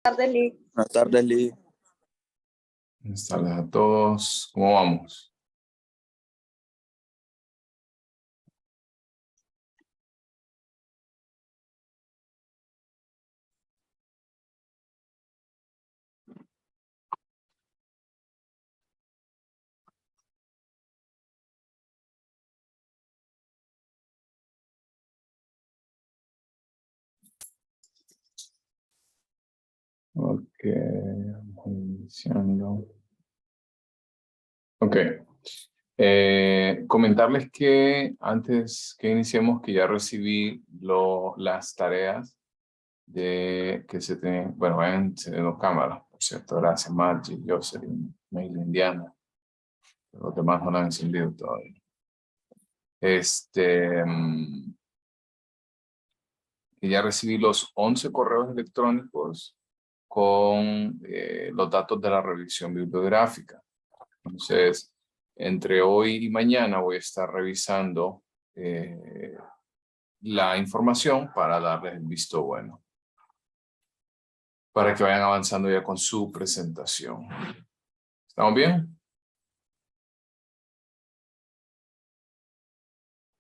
tardes, Lee. Buenas tardes, Lee. Buenas tardes a todos. ¿Cómo vamos? Ok, vamos iniciando. Ok. Comentarles que antes que iniciemos que ya recibí las tareas de que se tienen, bueno, vayan encendiendo cámaras, por cierto, gracias Margie, Jocelyn, Mail Indiana, los demás no la han encendido todavía. Que ya recibí los 11 correos electrónicos con los datos de la revisión bibliográfica. Entonces, entre hoy y mañana voy a estar revisando la información para darles el visto bueno, para que vayan avanzando ya con su presentación. ¿Estamos bien?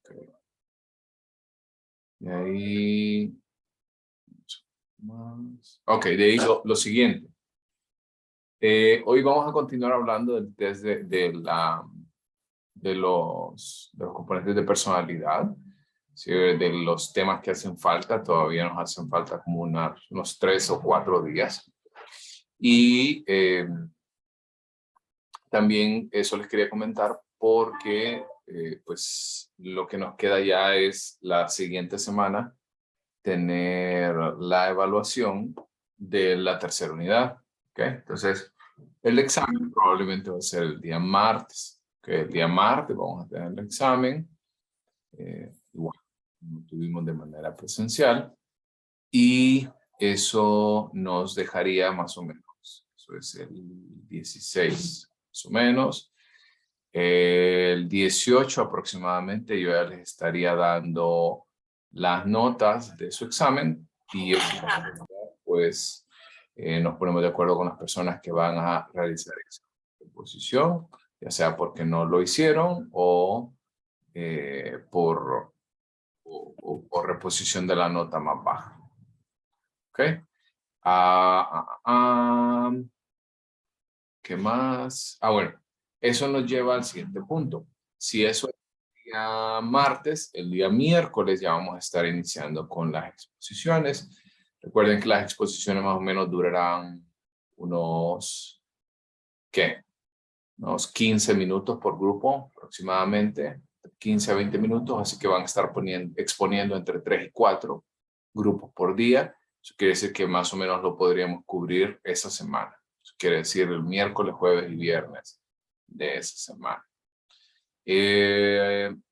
Okay. De ahí... Ok, de ahí lo siguiente. Hoy vamos a continuar hablando del test de los componentes de personalidad. Sí, de los temas que hacen falta, todavía nos hacen falta como unos 3 o 4 días. Y también eso les quería comentar porque pues lo que nos queda ya es la siguiente semana tener la evaluación de la tercera unidad. ¿Okay? Entonces, el examen probablemente va a ser el día martes. ¿Okay? El día martes vamos a tener el examen. Igual, lo tuvimos de manera presencial. Y eso nos dejaría más o menos. Eso es el 16, más o menos. El 18 aproximadamente yo ya les estaría dando las notas de su examen y pues nos ponemos de acuerdo con las personas que van a realizar esa exposición, ya sea porque no lo hicieron o por reposición de la nota más baja. ¿Ok? ¿Qué más? Bueno, eso nos lleva al siguiente punto. Si eso es el día martes, el día miércoles ya vamos a estar iniciando con las exposiciones. Recuerden que las exposiciones más o menos durarán unos, ¿qué? Unos 15 minutos por grupo aproximadamente, 15 a 20 minutos, así que van a estar exponiendo entre 3 y 4 grupos por día. Eso quiere decir que más o menos lo podríamos cubrir esa semana. Eso quiere decir el miércoles, jueves y viernes de esa semana.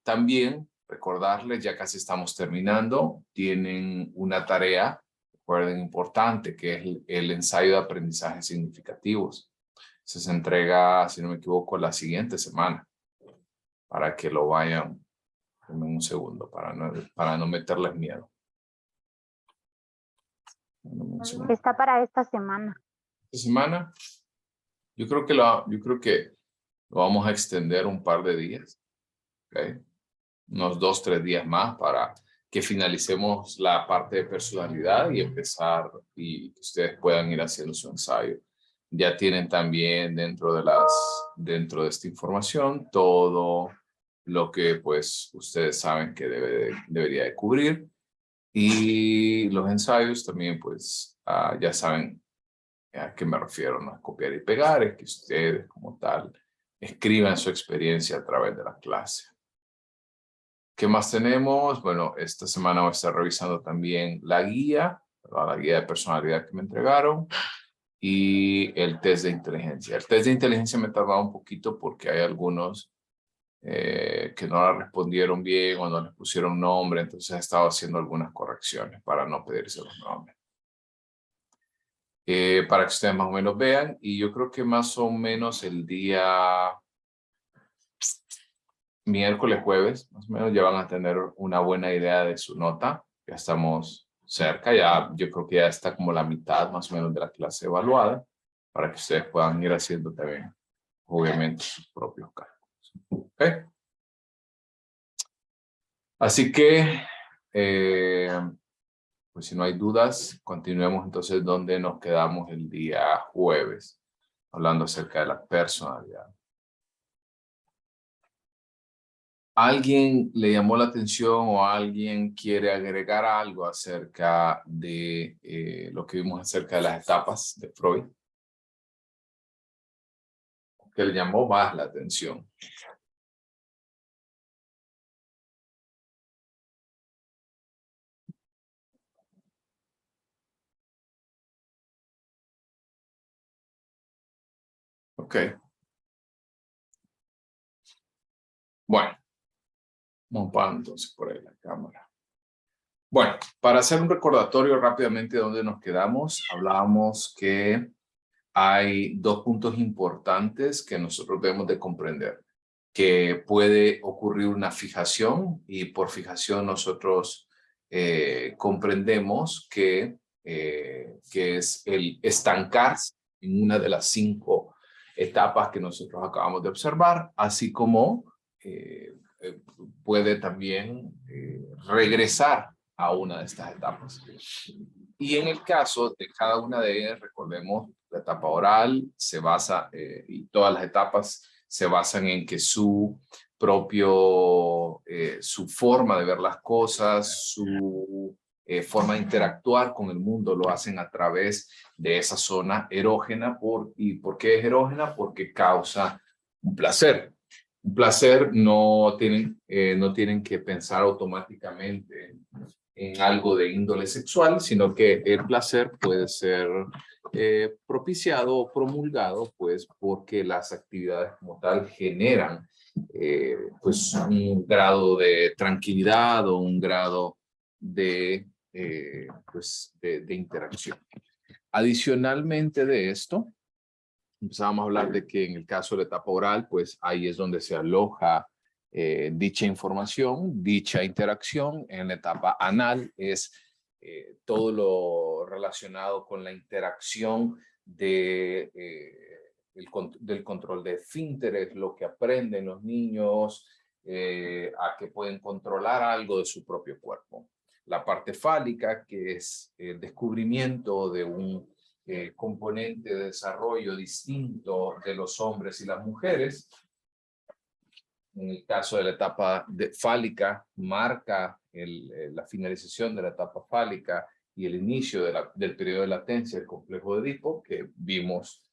También recordarles, ya casi estamos terminando, tienen una tarea, recuerden, importante, que es el ensayo de aprendizajes significativos. Se entrega, si no me equivoco, la siguiente semana, para que lo vayan en un segundo, para no meterles miedo. Está para esta semana. Esta semana, yo creo que lo vamos a extender un par de días, ¿okay? Unos 2, 3 días más para que finalicemos la parte de personalidad y empezar y que ustedes puedan ir haciendo su ensayo. Ya tienen también dentro de esta información todo lo que pues ustedes saben que debería de cubrir, y los ensayos también pues ya saben a qué me refiero, no es copiar y pegar, es que ustedes como tal escriban su experiencia a través de la clase. ¿Qué más tenemos? Bueno, esta semana voy a estar revisando también la guía, ¿verdad? La guía de personalidad que me entregaron y el test de inteligencia. El test de inteligencia me tardaba un poquito porque hay algunos que no la respondieron bien o no les pusieron nombre, entonces he estado haciendo algunas correcciones para no pedirse los nombres. Para que ustedes más o menos vean, y yo creo que más o menos el día miércoles, jueves, más o menos ya van a tener una buena idea de su nota. Ya estamos cerca, ya yo creo que ya está como la mitad más o menos de la clase evaluada, para que ustedes puedan ir haciendo también, obviamente, sus propios cálculos. ¿Ok? Así que, pues si no hay dudas, continuemos entonces donde nos quedamos el día jueves, hablando acerca de la personalidad. ¿Alguien le llamó la atención o alguien quiere agregar algo acerca de lo que vimos acerca de las etapas de Freud? ¿Qué le llamó más la atención? Ok. Bueno, vamos para entonces por ahí la cámara. Bueno, para hacer un recordatorio rápidamente de dónde nos quedamos, hablábamos que hay dos puntos importantes que nosotros debemos de comprender. Que puede ocurrir una fijación y por fijación nosotros comprendemos que es el estancarse en una de las 5 etapas que nosotros acabamos de observar, así como puede también regresar a una de estas etapas. Y en el caso de cada una de ellas, recordemos, la etapa oral se basa, y todas las etapas se basan en que su forma de ver las cosas, su forma de interactuar con el mundo lo hacen a través de esa zona erógena. ¿Y por qué es erógena? Porque causa un placer. Un placer no tienen que pensar automáticamente en algo de índole sexual, sino que el placer puede ser propiciado o promulgado, pues, porque las actividades como tal generan pues un grado de tranquilidad o un grado de, de interacción. Adicionalmente de esto, empezamos a hablar de que en el caso de la etapa oral, pues ahí es donde se aloja dicha información, dicha interacción. En la etapa anal es todo lo relacionado con la interacción del control de esfínteres, lo que aprenden los niños, a que pueden controlar algo de su propio cuerpo. La parte fálica, que es el descubrimiento de un componente de desarrollo distinto de los hombres y las mujeres. En el caso de la etapa fálica, marca la finalización de la etapa fálica y el inicio del periodo de latencia del complejo de Edipo, que vimos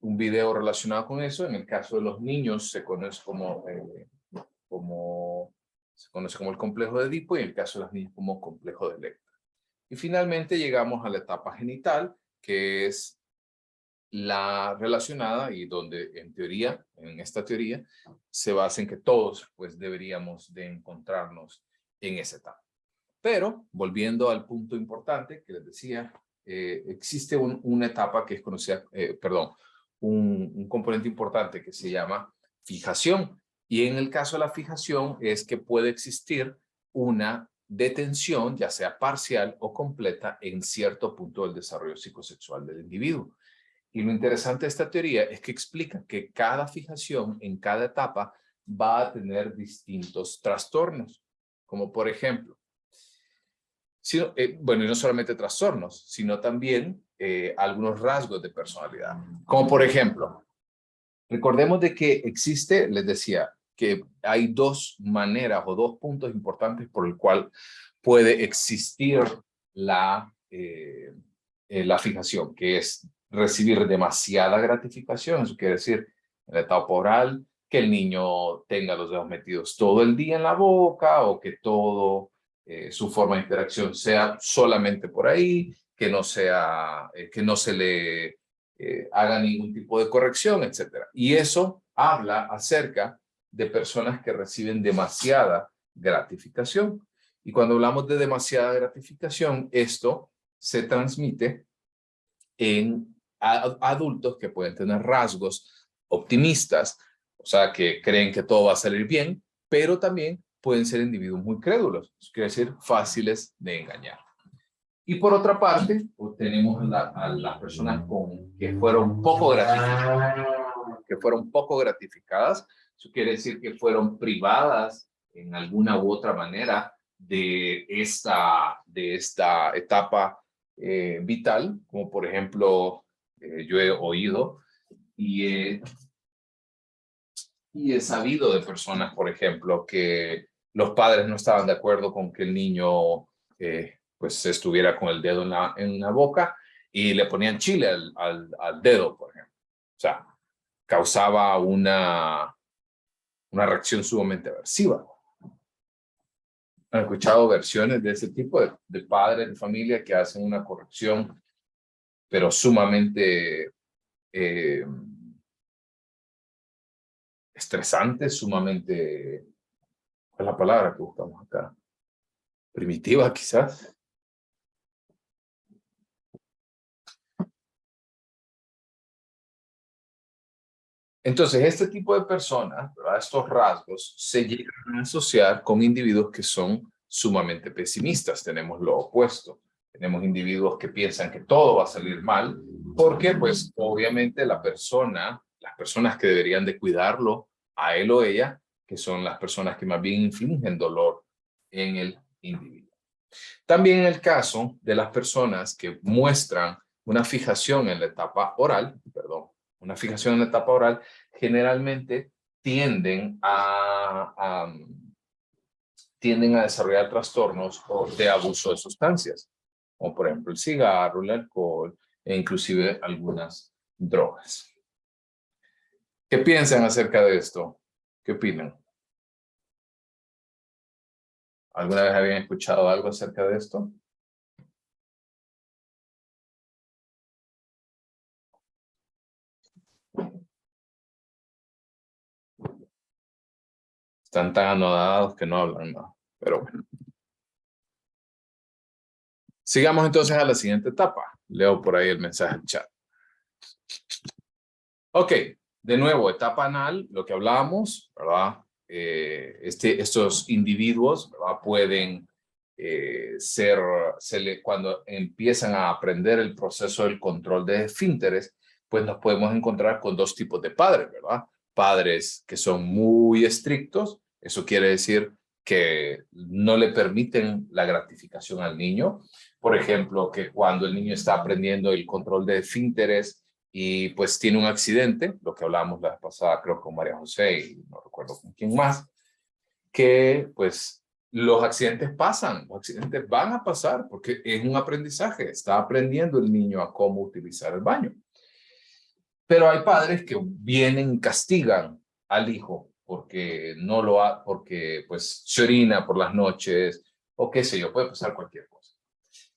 un video relacionado con eso. En el caso de los niños se conoce como el complejo de Edipo, y en el caso de las niñas como complejo de Electra. Y finalmente llegamos a la etapa genital, que es la relacionada y donde en teoría, en esta teoría, se basa en que todos pues deberíamos de encontrarnos en esa etapa. Pero volviendo al punto importante que les decía, existe una etapa que es conocida, un componente importante que se llama fijación. Y en el caso de la fijación es que puede existir una detención, ya sea parcial o completa, en cierto punto del desarrollo psicosexual del individuo. Y lo interesante de esta teoría es que explica que cada fijación en cada etapa va a tener distintos trastornos, como por ejemplo, bueno, y no solamente trastornos, sino también algunos rasgos de personalidad. Como por ejemplo, recordemos de que existe, les decía, que hay 2 maneras o 2 puntos importantes por el cual puede existir la fijación, que es recibir demasiada gratificación. Eso quiere decir, en la etapa oral, que el niño tenga los dedos metidos todo el día en la boca, o que su forma de interacción sea solamente por ahí, que no se le haga ningún tipo de corrección, etc. Y eso habla acerca de personas que reciben demasiada gratificación. Y cuando hablamos de demasiada gratificación, esto se transmite en adultos que pueden tener rasgos optimistas, o sea, que creen que todo va a salir bien, pero también pueden ser individuos muy crédulos, eso quiere decir fáciles de engañar. Y por otra parte, pues, tenemos a las personas que fueron poco gratificadas. Eso quiere decir que fueron privadas en alguna u otra manera de esta etapa vital, como por ejemplo, yo he oído y he sabido de personas, por ejemplo, que los padres no estaban de acuerdo con que el niño pues estuviera con el dedo en la boca y le ponían chile al dedo, por ejemplo. O sea, causaba una reacción sumamente aversiva. ¿Han escuchado versiones de ese tipo de padres de familia que hacen una corrección, pero sumamente estresante, sumamente, ¿cuál es la palabra que buscamos acá? Primitiva, quizás? Entonces, este tipo de personas, ¿verdad? Estos rasgos se llegan a asociar con individuos que son sumamente pesimistas. Tenemos lo opuesto. Tenemos individuos que piensan que todo va a salir mal, porque pues obviamente las personas que deberían de cuidarlo a él o ella, que son las personas que más bien infligen dolor en el individuo. También en el caso de las personas que muestran una fijación en la etapa oral, generalmente tienden a desarrollar trastornos de abuso de sustancias, como por ejemplo el cigarro, el alcohol e inclusive algunas drogas. ¿Qué piensan acerca de esto? ¿Qué opinan? ¿Alguna vez habían escuchado algo acerca de esto? Están tan anodados que no hablan nada, pero bueno. Sigamos entonces a la siguiente etapa. Leo por ahí el mensaje en chat. Ok, de nuevo, etapa anal, lo que hablábamos, ¿verdad? Estos individuos, ¿verdad? Pueden cuando empiezan a aprender el proceso del control de esfínteres, pues nos podemos encontrar con dos tipos de padres, ¿verdad? Padres que son muy estrictos, eso quiere decir que no le permiten la gratificación al niño. Por ejemplo, que cuando el niño está aprendiendo el control de esfínteres y pues tiene un accidente, lo que hablábamos la vez pasada, creo con María José y no recuerdo con quién más, que pues los accidentes pasan, los accidentes van a pasar porque es un aprendizaje, está aprendiendo el niño a cómo utilizar el baño. Pero hay padres que vienen y castigan al hijo porque porque pues se orina por las noches o qué sé yo, puede pasar cualquier cosa.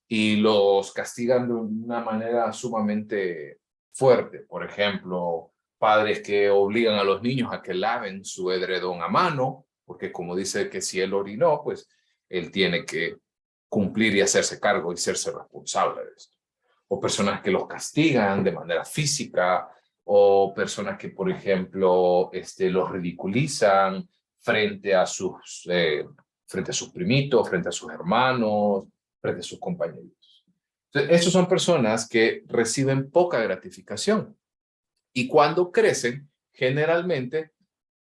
Y los castigan de una manera sumamente fuerte. Por ejemplo, padres que obligan a los niños a que laven su edredón a mano, porque como dice que si él orinó, pues él tiene que cumplir y hacerse cargo y serse responsable de esto. O personas que los castigan de manera física, o personas que, por ejemplo, los ridiculizan frente a sus primitos, frente a sus hermanos, frente a sus compañeros. Entonces, estos son personas que reciben poca gratificación y cuando crecen, generalmente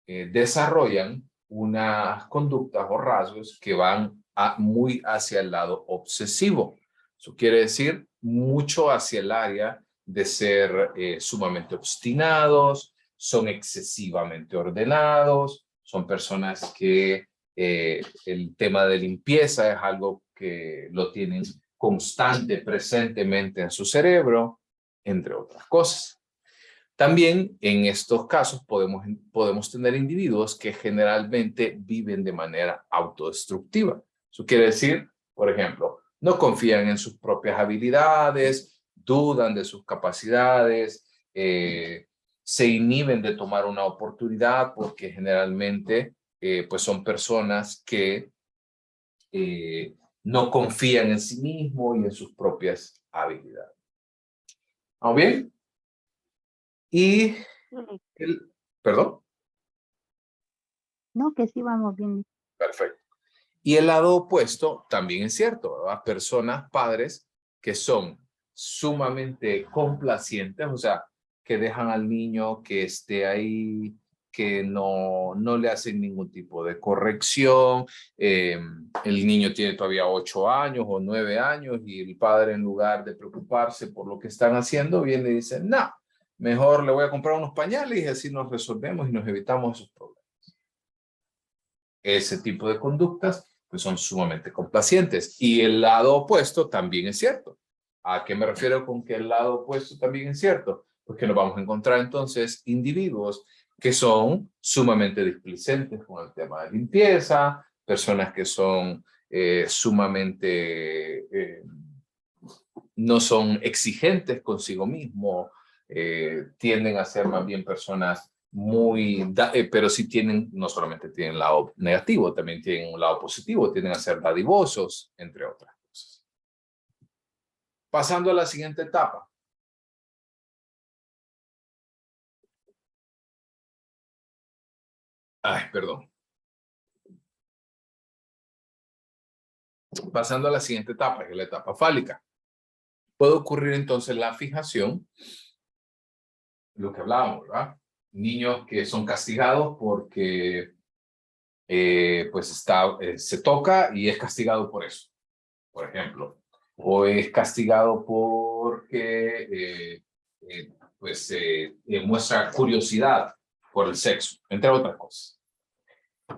desarrollan unas conductas o rasgos que van muy hacia el lado obsesivo. Eso quiere decir mucho hacia el área de ser sumamente obstinados, son excesivamente ordenados, son personas que el tema de limpieza es algo que lo tienen constante, presentemente en su cerebro, entre otras cosas. También en estos casos podemos tener individuos que generalmente viven de manera autodestructiva. Eso quiere decir, por ejemplo, no confían en sus propias habilidades, dudan de sus capacidades, se inhiben de tomar una oportunidad porque generalmente pues son personas que no confían en sí mismos y en sus propias habilidades. ¿Vamos bien? Y ¿perdón? No, que sí vamos bien. Perfecto. Y el lado opuesto también es cierto, ¿verdad? Personas, padres que son sumamente complacientes, o sea, que dejan al niño que esté ahí, que no le hacen ningún tipo de corrección. El niño tiene todavía 8 años o 9 años y el padre, en lugar de preocuparse por lo que están haciendo, viene y dice, no, mejor le voy a comprar unos pañales y así nos resolvemos y nos evitamos esos problemas. Ese tipo de conductas pues son sumamente complacientes. Y el lado opuesto también es cierto. ¿A qué me refiero con que el lado opuesto también es cierto? Pues que nos vamos a encontrar entonces individuos que son sumamente displicentes con el tema de limpieza, personas que son sumamente, no son exigentes consigo mismo, tienden a ser más bien personas muy, pero sí tienen, no solamente tienen un lado negativo, también tienen un lado positivo, tienden a ser dadivosos, entre otras cosas. Pasando a la siguiente etapa. Ay, perdón. Pasando a la siguiente etapa, que es la etapa fálica. Puede ocurrir entonces la fijación, lo que hablábamos, ¿verdad? Niños que son castigados porque pues se toca y es castigado por eso, por ejemplo. O es castigado porque muestra curiosidad por el sexo, entre otras cosas.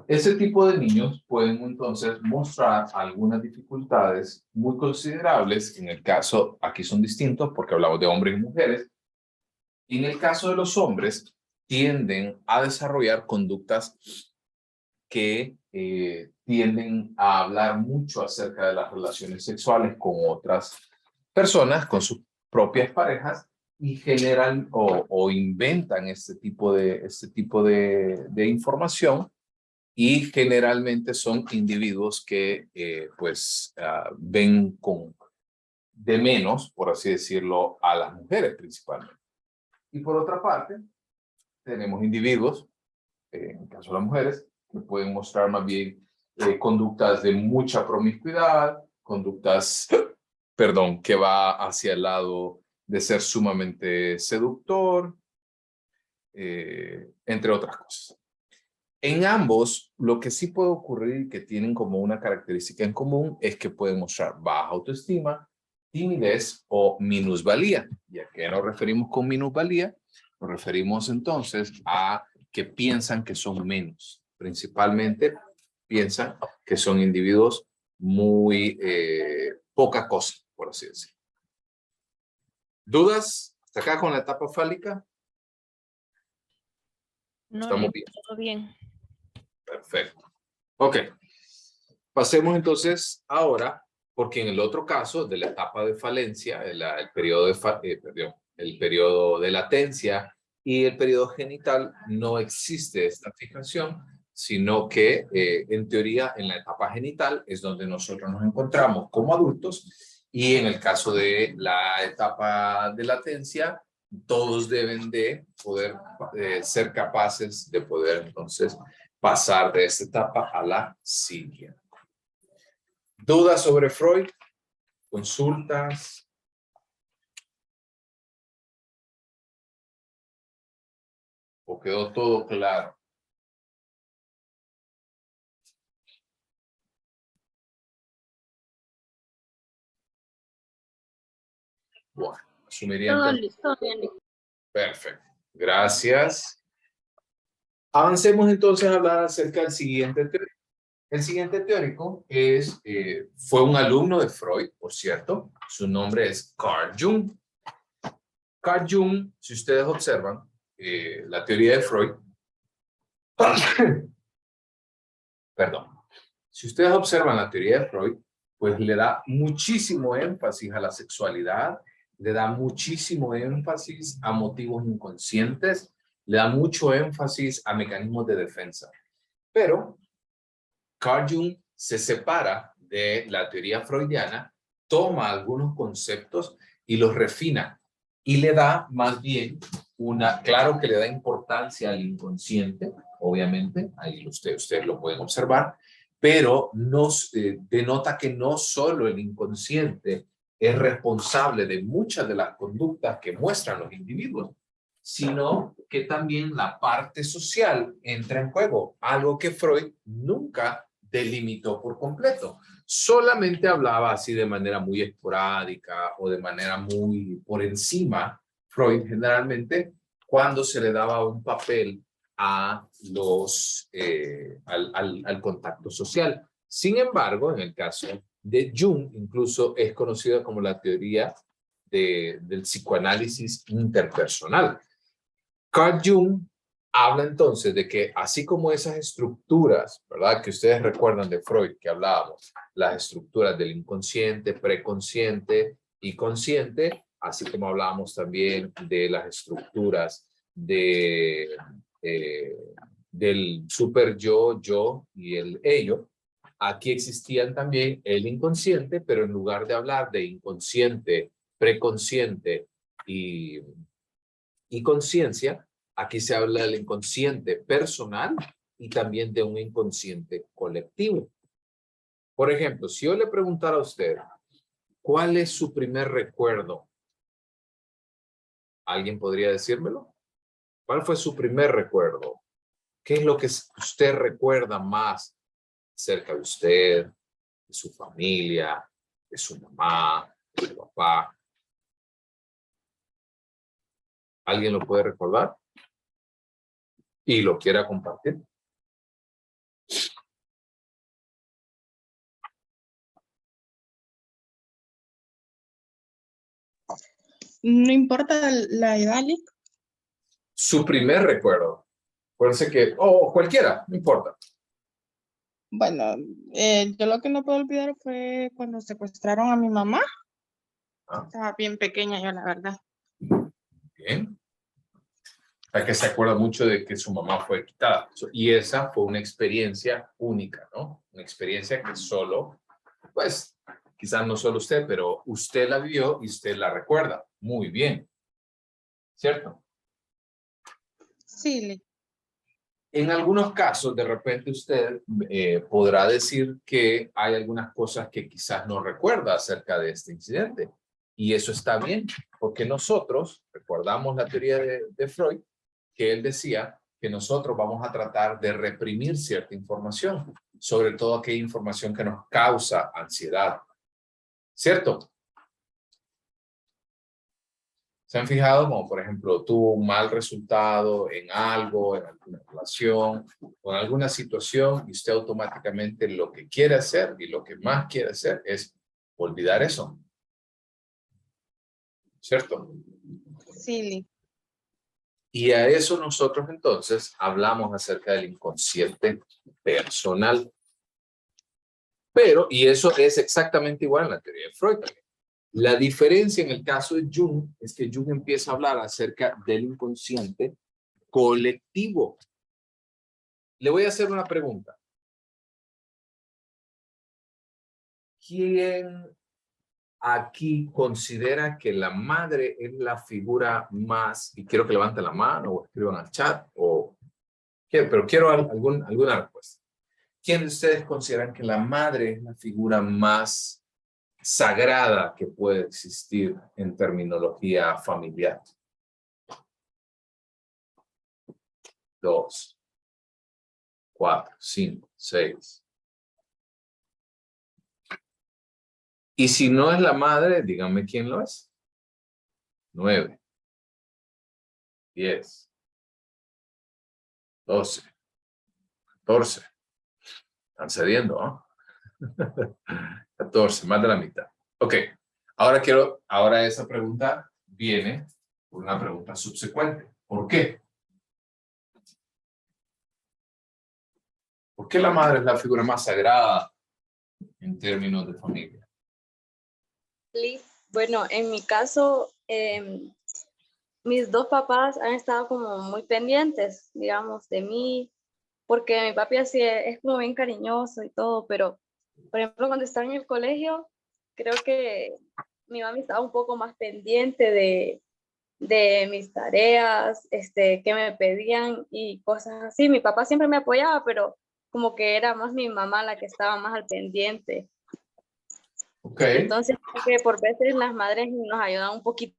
Ese tipo de niños pueden entonces mostrar algunas dificultades muy considerables. En el caso, aquí son distintos porque hablamos de hombres y mujeres. En el caso de los hombres, tienden a desarrollar conductas que tienden a hablar mucho acerca de las relaciones sexuales con otras personas, con sus propias parejas, y generan o inventan este tipo de información, y generalmente son individuos que ven con de menos, por así decirlo, a las mujeres principalmente. Y por otra parte, tenemos individuos, en el caso de las mujeres, que pueden mostrar más bien conductas de mucha promiscuidad, conductas, perdón, que va hacia el lado de ser sumamente seductor, entre otras cosas. En ambos, lo que sí puede ocurrir, que tienen como una característica en común, es que pueden mostrar baja autoestima, timidez o minusvalía. ¿Y a qué nos referimos con minusvalía? Nos referimos entonces a que piensan que son menos. Principalmente piensan que son individuos muy poca cosa, por así decirlo. ¿Dudas hasta acá con la etapa fálica? No, ¿Estamos bien? todo bien. Perfecto. Ok. Pasemos entonces ahora, porque en el otro caso de la etapa de falencia, el periodo el periodo de latencia y el periodo genital, no existe esta fijación, sino que en teoría en la etapa genital es donde nosotros nos encontramos como adultos, y en el caso de la etapa de latencia, todos deben de poder ser capaces de poder entonces pasar de esta etapa a la siguiente. ¿Dudas sobre Freud? ¿Consultas? ¿O quedó todo claro? Bueno, asumiría Todo entonces. listo, bien. Perfecto. Gracias. Avancemos entonces a hablar acerca del siguiente teórico. El siguiente teórico fue un alumno de Freud, por cierto. Su nombre es Carl Jung. Carl Jung, si ustedes observan la teoría de Freud, perdón, si ustedes observan la teoría de Freud, pues le da muchísimo énfasis a la sexualidad, le da muchísimo énfasis a motivos inconscientes, le da mucho énfasis a mecanismos de defensa. Pero Carl Jung se separa de la teoría freudiana, toma algunos conceptos y los refina, y le da más bien claro que le da importancia al inconsciente, obviamente, ahí ustedes lo pueden observar, pero denota que no solo el inconsciente es responsable de muchas de las conductas que muestran los individuos, sino que también la parte social entra en juego, algo que Freud nunca delimitó por completo. Solamente hablaba así de manera muy esporádica o de manera muy por encima, Freud generalmente, cuando se le daba un papel a al contacto social. Sin embargo, en el caso de Jung, incluso es conocida como la teoría del psicoanálisis interpersonal. Carl Jung habla entonces de que así como esas estructuras, ¿verdad? Que ustedes recuerdan de Freud que hablábamos, las estructuras del inconsciente, preconsciente y consciente, así como hablábamos también de las estructuras del super yo y el ello. Aquí existían también el inconsciente, pero en lugar de hablar de inconsciente, preconsciente y conciencia, aquí se habla del inconsciente personal y también de un inconsciente colectivo. Por ejemplo, si yo le preguntara a usted, ¿cuál es su primer recuerdo? ¿Alguien podría decírmelo? ¿Cuál fue su primer recuerdo? ¿Qué es lo que usted recuerda más cerca de usted, de su familia, de su mamá, de su papá? ¿Alguien lo puede recordar? ¿Y lo quiera compartir? No importa la edad, Lick. Su primer recuerdo. Acuérdense que, cualquiera, no importa. Bueno, yo lo que no puedo olvidar fue cuando secuestraron a mi mamá. Estaba bien pequeña yo, la verdad. Bien. O que se acuerda mucho de que su mamá fue quitada. Y esa fue una experiencia única, ¿no? Una experiencia que solo, pues, quizás no solo usted, pero usted la vivió y usted la recuerda. Muy bien. ¿Cierto? Sí, Lick. En algunos casos, de repente usted podrá decir que hay algunas cosas que quizás no recuerda acerca de este incidente. Y eso está bien, porque nosotros, recordamos la teoría de Freud, que él decía que nosotros vamos a tratar de reprimir cierta información, sobre todo aquella información que nos causa ansiedad. ¿Cierto? ¿Se han fijado como, por ejemplo, tuvo un mal resultado en algo, en alguna relación o en alguna situación y usted automáticamente lo que quiere hacer y lo que más quiere hacer es olvidar eso? ¿Cierto? Sí, Lick. Y a eso nosotros entonces hablamos acerca del inconsciente personal. Pero, y eso es exactamente igual en la teoría de Freud. La diferencia en el caso de Jung es que Jung empieza a hablar acerca del inconsciente colectivo. Le voy a hacer una pregunta. ¿Quién aquí considera que la madre es la figura más, y quiero que levanten la mano o escriban al chat, pero quiero alguna respuesta? ¿Quién de ustedes consideran que la madre es la figura más sagrada que puede existir en terminología familiar? 2, 4, 5, 6. Y si no es la madre, díganme quién lo es. 9, 10, 12, 14. Están cediendo, ¿no? 14, más de la mitad. Ok, ahora esa pregunta viene por una pregunta subsecuente. ¿Por qué? ¿Por qué la madre es la figura más sagrada en términos de familia? Bueno, en mi caso, mis dos papás han estado como muy pendientes, digamos, de mí, porque mi papi así es como bien cariñoso y todo, pero, por ejemplo, cuando estaba en el colegio, creo que mi mami estaba un poco más pendiente de mis tareas, que me pedían y cosas así. Mi papá siempre me apoyaba, pero como que era más mi mamá la que estaba más al pendiente. Ok, Entonces, creo que por veces las madres nos ayudan un poquito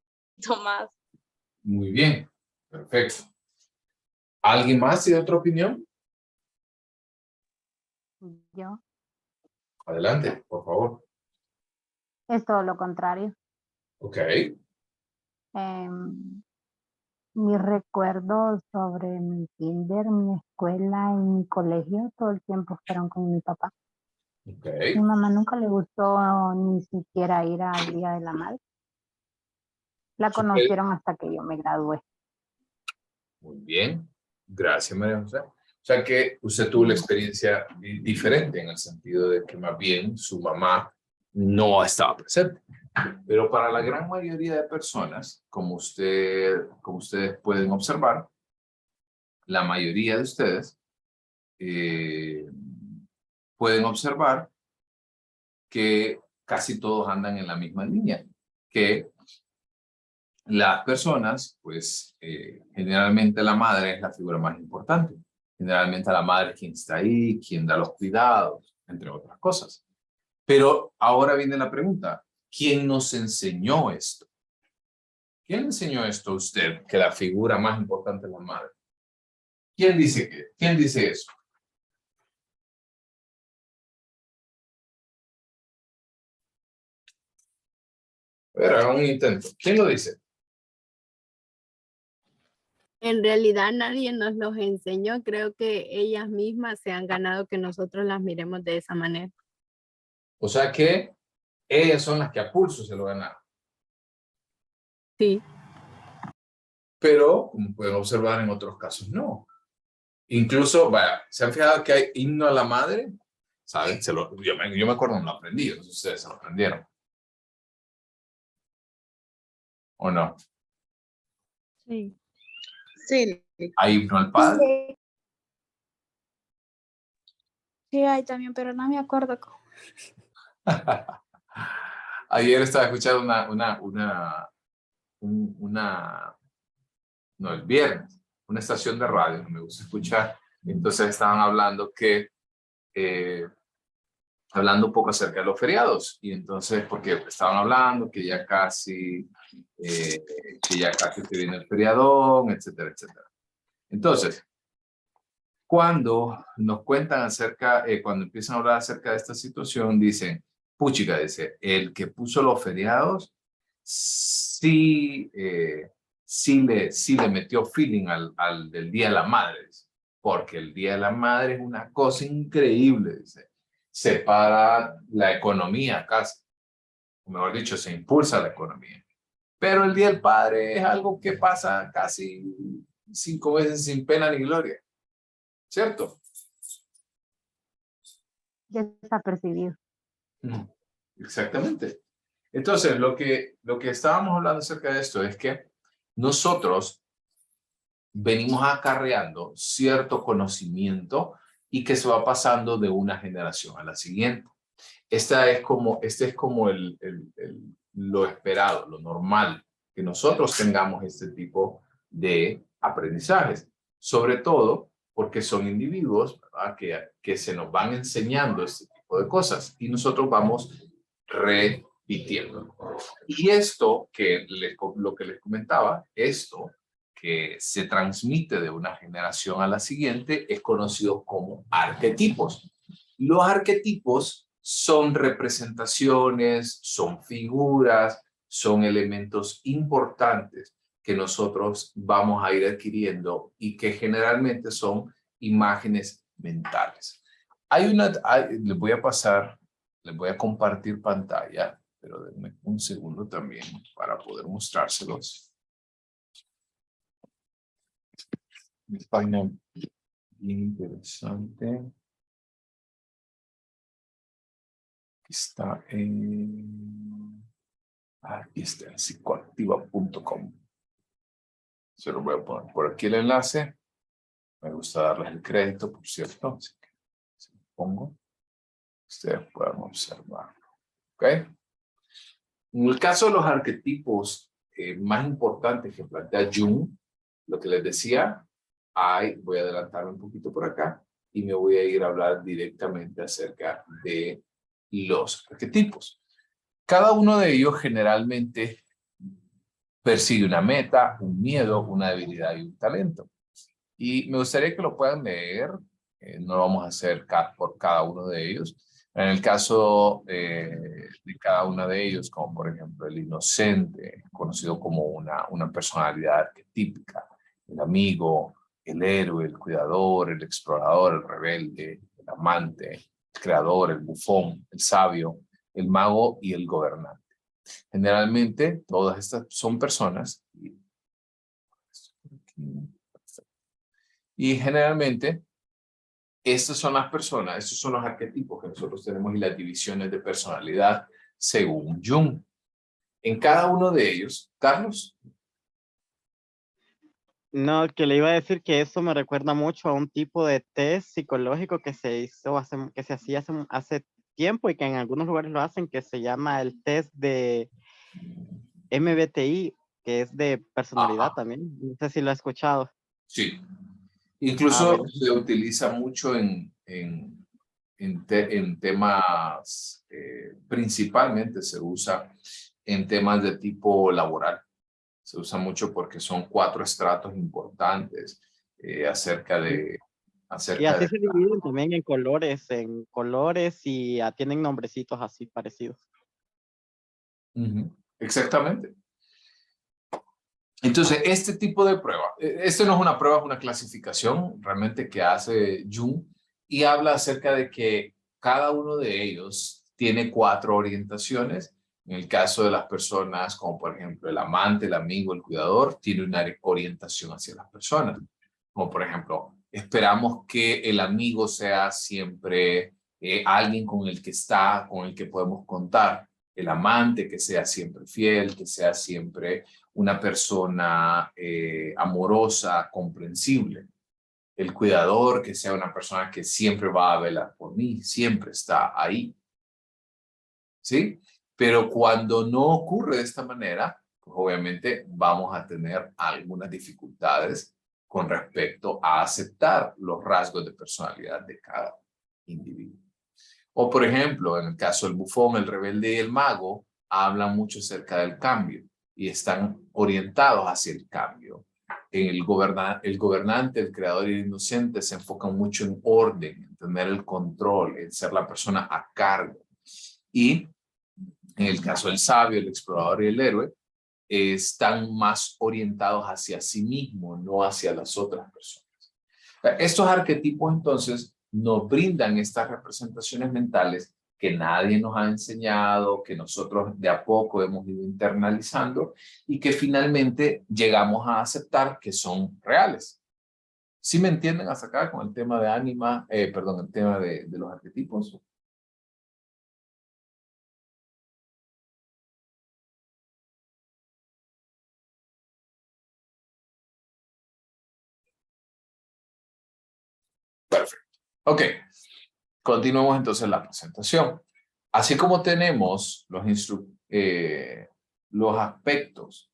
más. muy bien, perfecto. ¿Alguien más tiene otra opinión? Yo, Adelante, por favor. es todo lo contrario. Ok, Mis recuerdos sobre mi kinder, mi escuela y mi colegio todo el tiempo fueron con mi papá. ok, Mi mamá nunca le gustó ni siquiera ir al Día de la Madre. La súper, conocieron hasta que yo me gradué. muy bien. Gracias, María José. O sea que usted tuvo la experiencia diferente en el sentido de que más bien su mamá no estaba presente. Pero para la gran mayoría de personas, como ustedes pueden observar, la mayoría de ustedes pueden observar que casi todos andan en la misma línea, que las personas, pues generalmente la madre es la figura más importante. Generalmente la madre es quien está ahí, quien da los cuidados, entre otras cosas. Pero ahora viene la pregunta, ¿quién nos enseñó esto? ¿Quién le enseñó esto a usted, que la figura más importante es la madre? ¿Quién dice eso? A ver, hagan un intento. ¿Quién lo dice? En realidad nadie nos los enseñó, creo que ellas mismas se han ganado que nosotros las miremos de esa manera. O sea que ellas son las que a pulso se lo ganaron. Sí, Pero, como pueden observar, en otros casos no. Incluso, vaya, ¿se han fijado que hay himno a la madre? ¿Saben? Yo me acuerdo, no lo aprendí, no sé si ustedes se lo aprendieron. ¿O no? sí. Sí, Hay himno al padre. Sí, hay también, pero no me acuerdo cómo. Ayer estaba escuchando no, el viernes, una estación de radio, no me gusta escuchar. Entonces estaban hablando hablando un poco acerca de los feriados. Y entonces, porque estaban hablando que ya casi se viene el feriadón, etcétera, etcétera. Entonces, cuando nos cuentan cuando empiezan a hablar acerca de esta situación, dicen, puchica, dice, el que puso los feriados, sí le metió feeling al del Día de la Madre, dice, porque el Día de la Madre es una cosa increíble, dice, separa la economía casi, o mejor dicho, se impulsa la economía. Pero el Día del Padre es algo que pasa casi 5 veces sin pena ni gloria, ¿cierto? Desapercibido. Exactamente. Entonces, lo que estábamos hablando acerca de esto es que nosotros venimos acarreando cierto conocimiento y que se va pasando de una generación a la siguiente. Este es como lo esperado, lo normal, que nosotros tengamos este tipo de aprendizajes, sobre todo porque son individuos, ¿verdad? que se nos van enseñando este tipo de cosas y nosotros vamos repitiendo. Y esto lo que les comentaba, esto que se transmite de una generación a la siguiente es conocido como arquetipos. Los arquetipos son representaciones, son figuras, son elementos importantes que nosotros vamos a ir adquiriendo y que generalmente son imágenes mentales. Les voy a compartir pantalla, pero denme un segundo también para poder mostrárselos. Mi página bien interesante. Está aquí está, en psicoactiva.com. Se lo voy a poner por aquí el enlace. Me gusta darles el crédito, por cierto. Así que se lo pongo. Ustedes puedan observarlo. ¿Ok? En el caso de los arquetipos más importantes que plantea Jung, lo que les decía, voy a adelantarme un poquito por acá y me voy a ir a hablar directamente acerca de los arquetipos. Cada uno de ellos generalmente persigue una meta, un miedo, una debilidad y un talento. Y me gustaría que lo puedan leer. No lo vamos a hacer por cada uno de ellos. En el caso de cada uno de ellos, como por ejemplo el inocente, conocido como una personalidad arquetípica, el amigo, el héroe, el cuidador, el explorador, el rebelde, el amante, el creador, el bufón, el sabio, el mago y el gobernante. Generalmente, todas estas son personas. Y generalmente, estas son las personas, estos son los arquetipos que nosotros tenemos y las divisiones de personalidad según Jung. En cada uno de ellos, Carlos. No, que le iba a decir que eso me recuerda mucho a un tipo de test psicológico que se hizo que se hacía hace tiempo y que en algunos lugares lo hacen, que se llama el test de MBTI, que es de personalidad también. No sé si lo has escuchado. Sí. Incluso bueno. se utiliza mucho en temas, principalmente se usa en temas de tipo laboral. Se usa mucho porque son 4 estratos importantes acerca de... Y así se dividen también en colores y tienen nombrecitos así parecidos. Exactamente. Entonces, este tipo de prueba, esto no es una prueba, es una clasificación realmente que hace Jung y habla acerca de que cada uno de ellos tiene 4 orientaciones. En el caso de las personas, como por ejemplo el amante, el amigo, el cuidador, tiene una orientación hacia las personas. Como por ejemplo, esperamos que el amigo sea siempre alguien con el que podemos contar. El amante que sea siempre fiel, que sea siempre una persona amorosa, comprensible. El cuidador que sea una persona que siempre va a velar por mí, siempre está ahí. ¿Sí? Pero cuando no ocurre de esta manera, pues obviamente vamos a tener algunas dificultades con respecto a aceptar los rasgos de personalidad de cada individuo. O por ejemplo, en el caso del bufón, el rebelde y el mago, hablan mucho acerca del cambio y están orientados hacia el cambio. El gobernante, el creador y el inocente se enfocan mucho en orden, en tener el control, en ser la persona a cargo. Y en el caso del sabio, el explorador y el héroe, están más orientados hacia sí mismo, no hacia las otras personas. Estos arquetipos entonces nos brindan estas representaciones mentales que nadie nos ha enseñado, que nosotros de a poco hemos ido internalizando y que finalmente llegamos a aceptar que son reales. ¿Sí me entienden hasta acá con el tema de el tema de los arquetipos? Perfecto. Ok. Continuamos entonces la presentación. Así como tenemos los aspectos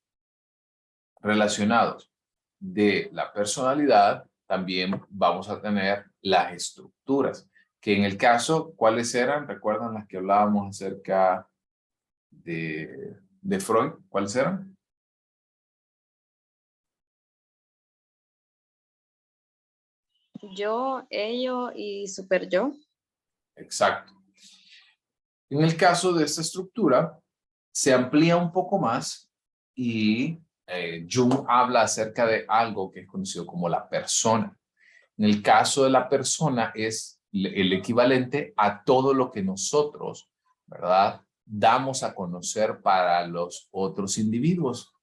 relacionados de la personalidad, también vamos a tener las estructuras, que en el caso, ¿cuáles eran? ¿Recuerdan las que hablábamos acerca de Freud? ¿Cuáles eran? Yo, ello y super yo. Exacto. En el caso de esta estructura, se amplía un poco más y Jung habla acerca de algo que es conocido como la persona. En el caso de la persona es el equivalente a todo lo que nosotros, ¿verdad?, damos a conocer para los otros individuos.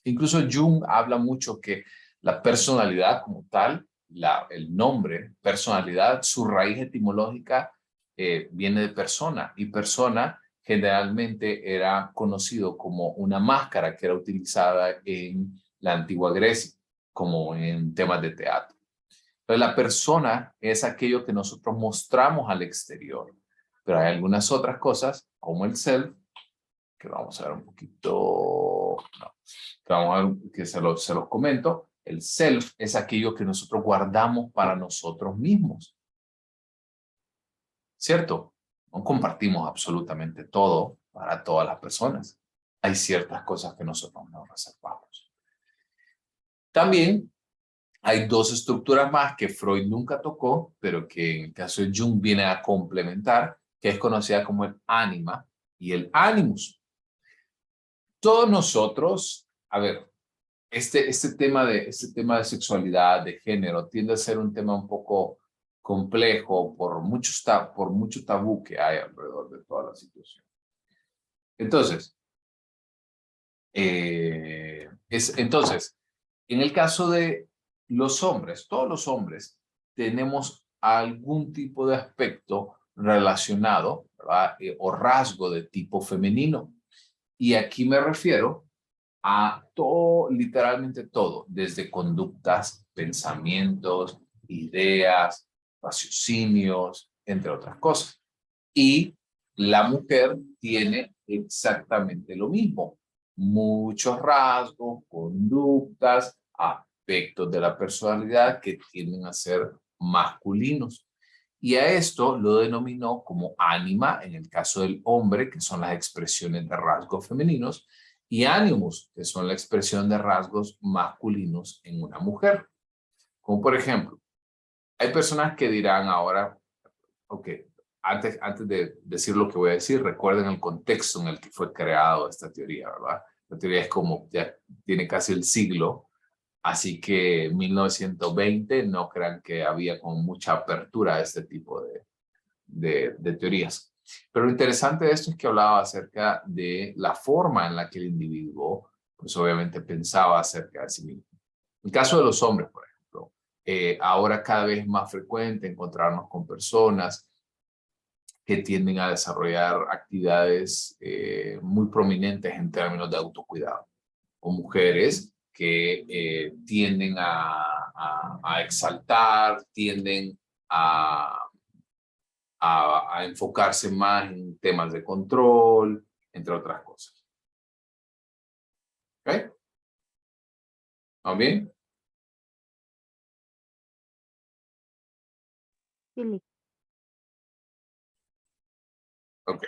Incluso Jung habla mucho que la personalidad como tal, el nombre, personalidad, su raíz etimológica viene de persona, y persona generalmente era conocido como una máscara que era utilizada en la antigua Grecia, como en temas de teatro. Entonces la persona es aquello que nosotros mostramos al exterior, pero hay algunas otras cosas como el self, que vamos a ver un poquito, no, que vamos a ver, que se los comento. El self es aquello que nosotros guardamos para nosotros mismos. ¿Cierto? No compartimos absolutamente todo, para todas las personas. Hay ciertas cosas que nosotros nos reservamos. También hay dos estructuras más que Freud nunca tocó, pero que en el caso de Jung viene a complementar, que es conocida como el ánima y el animus. Todos nosotros, a ver, este tema de sexualidad, de género, tiende a ser un tema un poco complejo por mucho tabú que hay alrededor de toda la situación. Entonces, en el caso de los hombres, todos los hombres tenemos algún tipo de aspecto relacionado, ¿verdad? O rasgo de tipo femenino. Y aquí me refiero a todo, literalmente todo, desde conductas, pensamientos, ideas, raciocinios, entre otras cosas. Y la mujer tiene exactamente lo mismo. Muchos rasgos, conductas, aspectos de la personalidad que tienden a ser masculinos. Y a esto lo denominó como ánima en el caso del hombre, que son las expresiones de rasgos femeninos, y animus, que son la expresión de rasgos masculinos en una mujer. Como por ejemplo, hay personas que dirán ahora, ok, antes de decir lo que voy a decir, recuerden el contexto en el que fue creado esta teoría, ¿verdad? La teoría es como, ya tiene casi el siglo, así que 1920 no crean que había con mucha apertura a este tipo de teorías. Pero lo interesante de esto es que hablaba acerca de la forma en la que el individuo, pues obviamente pensaba acerca de sí mismo. En el caso de los hombres, por ejemplo, ahora cada vez es más frecuente encontrarnos con personas que tienden a desarrollar actividades muy prominentes en términos de autocuidado, o mujeres que tienden a exaltar, tienden a enfocarse más en temas de control, entre otras cosas. ¿Ok? ¿Vamos bien? Sí, Ok.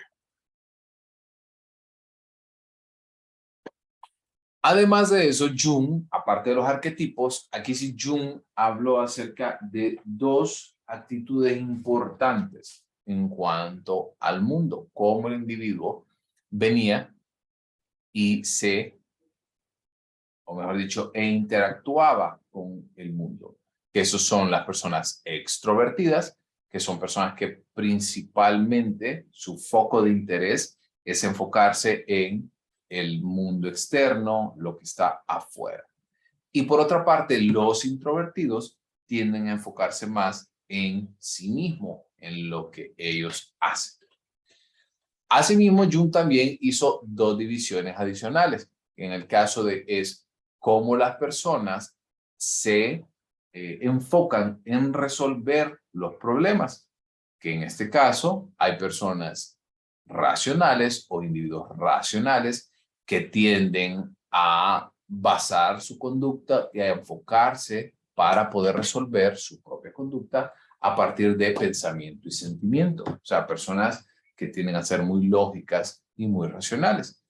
Además de eso, Jung, aparte de los arquetipos, aquí sí Jung habló acerca de dos actitudes importantes en cuanto al mundo, cómo el individuo venía y o mejor dicho, interactuaba con el mundo. Que esos son las personas extrovertidas, que son personas que principalmente su foco de interés es enfocarse en el mundo externo, lo que está afuera. Y por otra parte, los introvertidos tienden a enfocarse más en sí mismo, en lo que ellos hacen. Asimismo, Jung también hizo dos divisiones adicionales. En el caso de cómo las personas se enfocan en resolver los problemas, que en este caso hay personas racionales o individuos racionales que tienden a basar su conducta y a enfocarse para poder resolver su propia conducta a partir de pensamiento y sentimiento. O sea, personas que tienden a ser muy lógicas y muy racionales.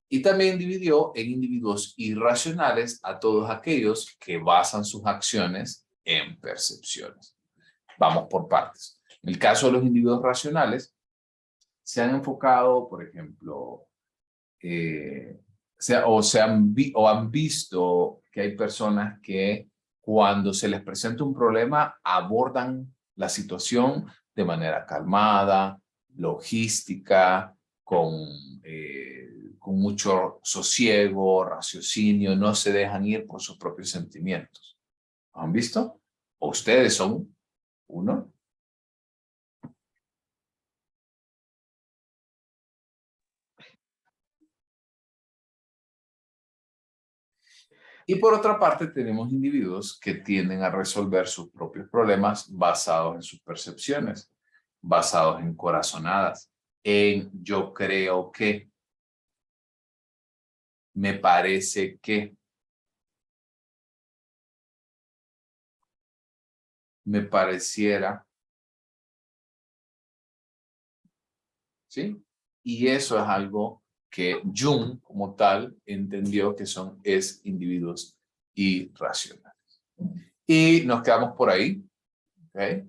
Y también dividió en individuos irracionales a todos aquellos que basan sus acciones en percepciones. Vamos por partes. En el caso de los individuos racionales, se han enfocado, por ejemplo, han visto que hay personas que cuando se les presenta un problema abordan la situación de manera calmada, logística, con mucho sosiego, raciocinio, no se dejan ir por sus propios sentimientos. ¿Han visto? ¿O ustedes son uno? Y por otra parte, tenemos individuos que tienden a resolver sus propios problemas basados en sus percepciones, basados en corazonadas, en yo creo que, me parece que, me pareciera. ¿Sí? Y eso es algo que Jung, como tal, entendió que es individuos irracionales. Y nos quedamos por ahí. ¿Ok?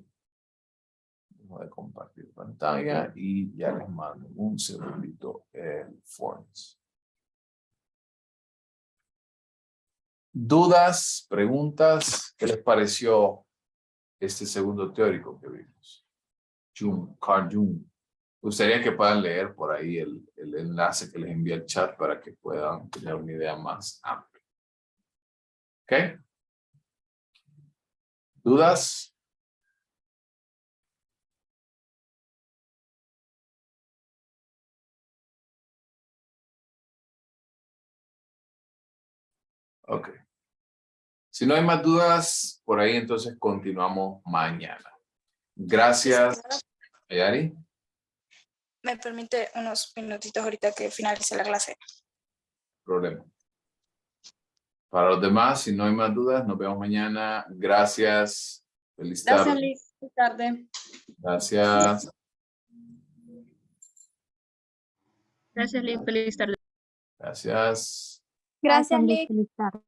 Voy a compartir pantalla y ya les mando un segundito el Forms. ¿Dudas, preguntas? ¿Qué les pareció este segundo teórico que vimos? Carl Jung. Me gustaría que puedan leer por ahí el enlace que les envía el chat para que puedan tener una idea más amplia. ¿Ok? ¿Dudas? Ok. Si no hay más dudas, por ahí entonces continuamos mañana. Gracias. Ayari. Me permite unos minutitos ahorita que finalice la clase. Problema. Para los demás, si no hay más dudas, nos vemos mañana. Gracias. Feliz tarde. Gracias, Liz. Feliz tarde. Gracias. Gracias, Liz. Feliz tarde. Gracias. Gracias, Liz. Lick. Feliz tarde.